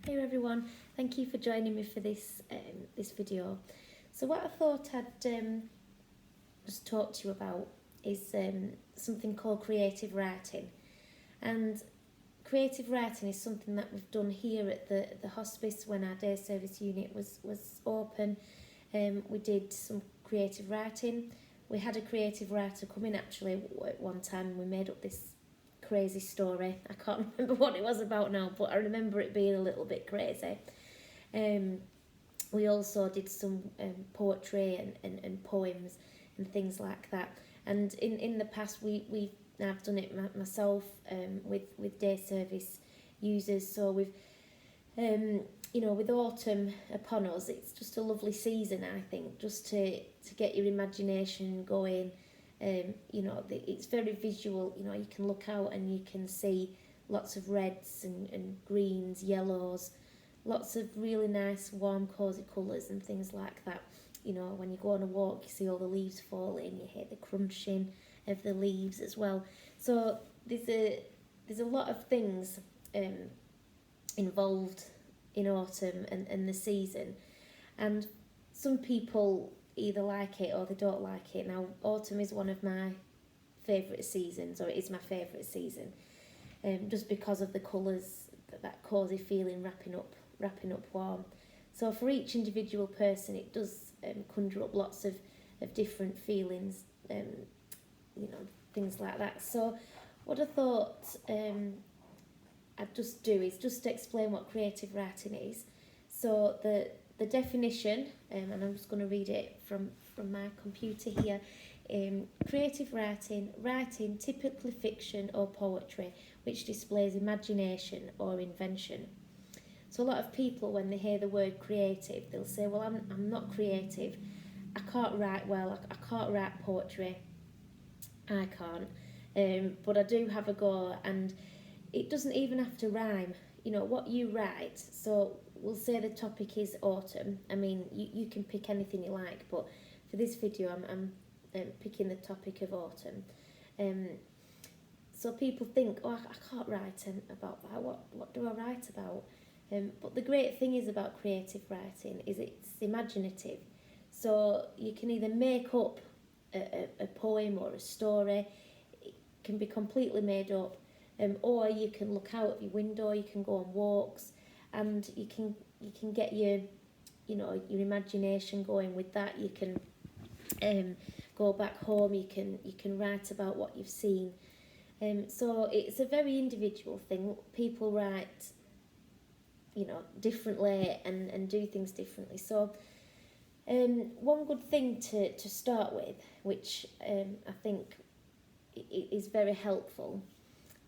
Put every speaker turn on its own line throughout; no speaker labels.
Hey everyone, thank you for joining me for this video. So what I thought I'd just talk to you about is something called creative writing. And creative writing is something that we've done here at the hospice when our day service unit was open. We did some creative writing. We had a creative writer come in actually at one time, and we made up this crazy story. I can't remember what it was about now, but I remember it being a little bit crazy. We also did some poetry and poems and things like that. And in the past, I've done it myself with day service users. So we've with autumn upon us, it's just a lovely season, I think, just to get your imagination going. It's very visual. You can look out and you can see lots of reds and greens, yellows, lots of really nice warm cosy colours and things like that. When you go on a walk, you see all the leaves falling, you hear the crunching of the leaves as well. So there's a lot of things involved in autumn and the season, and some people either like it or they don't like it. Now, autumn is one of my favourite seasons, or it is my favourite season, just because of the colours, that cosy feeling, wrapping up warm. So for each individual person, it does conjure up lots of different feelings, things like that. So what I thought I'd just do is just explain what creative writing is. So the definition, and I'm just going to read it from my computer here. Creative writing typically fiction or poetry, which displays imagination or invention. So a lot of people, when they hear the word creative, they'll say, well, I'm not creative. I can't write well. I can't write poetry. I can't. But I do have a go, and it doesn't even have to rhyme. What you write. So we'll say the topic is autumn. I mean, you can pick anything you like, but for this video, I'm picking the topic of autumn. So people think, I can't write about that. What do I write about? But the great thing is about creative writing is it's imaginative. So you can either make up a poem or a story. It can be completely made up. Or you can look out of your window, you can go on walks, and you can get your imagination going with that. You can go back home, you can write about what you've seen. So it's a very individual thing. People write differently and do things differently. So one good thing to start with, which I think is very helpful,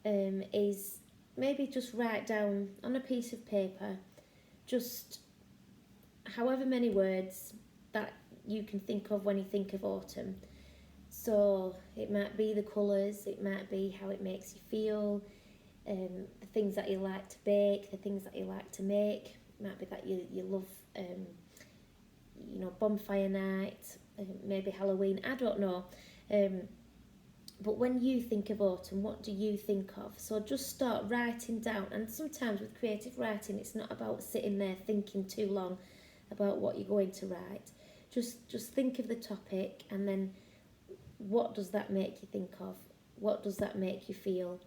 is maybe just write down on a piece of paper just however many words that you can think of when you think of autumn. So it might be the colours, it might be how it makes you feel, the things that you like to bake, the things that you like to make. It might be that you love bonfire night, maybe Halloween, I don't know. But when you think of autumn, what do you think of? So just start writing down. And sometimes with creative writing, it's not about sitting there thinking too long about what you're going to write. Just think of the topic, and then what does that make you think of? What does that make you feel?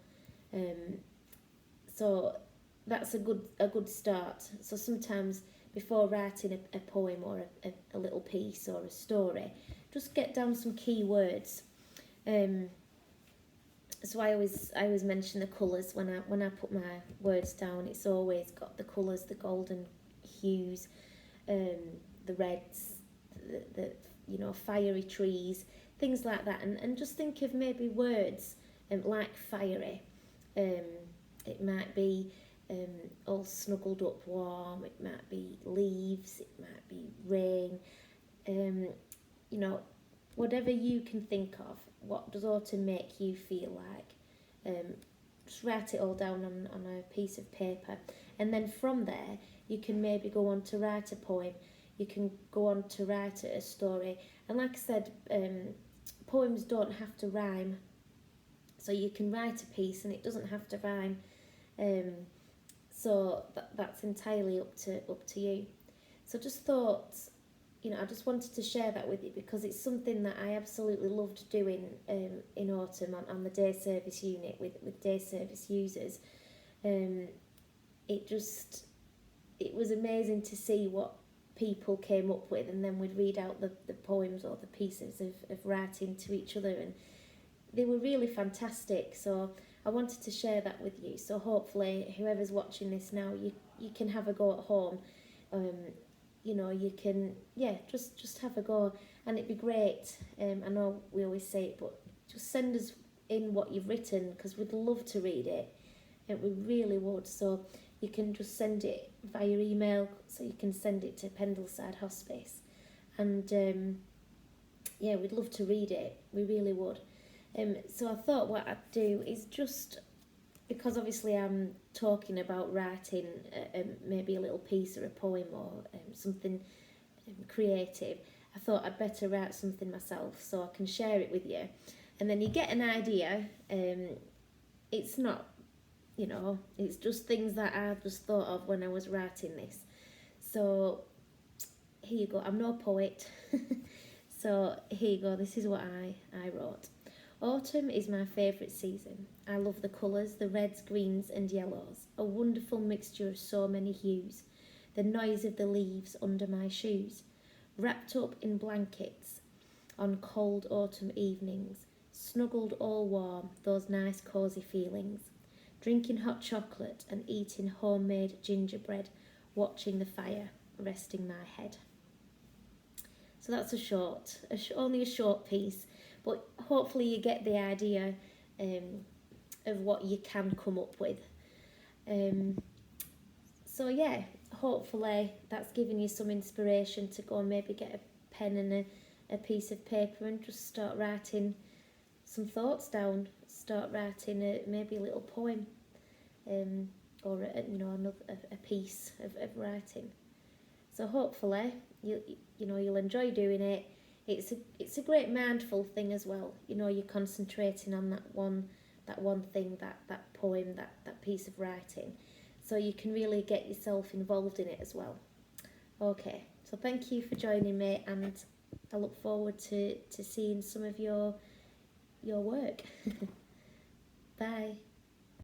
So that's a good start. So sometimes before writing a poem or a little piece or a story, just get down some key words. So I always mention the colours when I put my words down. It's always got the colours, the golden hues, the reds, the fiery trees, things like that, and just think of maybe words like fiery. It might be all snuggled up warm. It might be leaves. It might be rain. Whatever you can think of. What does autumn make you feel like? Just write it all down on a piece of paper, and then from there you can maybe go on to write a poem. You can go on to write a story, and like I said, poems don't have to rhyme, so you can write a piece and it doesn't have to rhyme. So that's entirely up to you. So just thought, I just wanted to share that with you because it's something that I absolutely loved doing in autumn on the day service unit with day service users. Um, it was amazing to see what people came up with, and then we'd read out the poems or the pieces of writing to each other, and they were really fantastic. So I wanted to share that with you. So hopefully whoever's watching this now, you can have a go at home. You can, just have a go, and it'd be great. I know we always say it, but just send us in what you've written because we'd love to read it, and we really would. So you can just send it via email, so you can send it to Pendleside Hospice, and we'd love to read it. We really would. So I thought what I'd do is just, because obviously I'm talking about writing maybe a little piece or a poem or something creative, I thought I'd better write something myself so I can share it with you. And then you get an idea. It's not, it's just things that I just thought of when I was writing this. So here you go. I'm no poet. So here you go. This is what I wrote. Autumn is my favourite season. I love the colours, the reds, greens and yellows, a wonderful mixture of so many hues, the noise of the leaves under my shoes, wrapped up in blankets on cold autumn evenings, snuggled all warm, those nice cosy feelings, drinking hot chocolate and eating homemade gingerbread, watching the fire, resting my head. So that's only a short piece, but hopefully you get the idea of what you can come up with. So yeah, hopefully that's given you some inspiration to go and maybe get a pen and a piece of paper and just start writing some thoughts down. Start writing maybe a little poem, or a piece of writing. So hopefully you'll enjoy doing it. It's a great mindful thing as well. You're concentrating on that one thing, that poem, that piece of writing. So you can really get yourself involved in it as well. Okay, so thank you for joining me, and I look forward to seeing some of your work. Bye.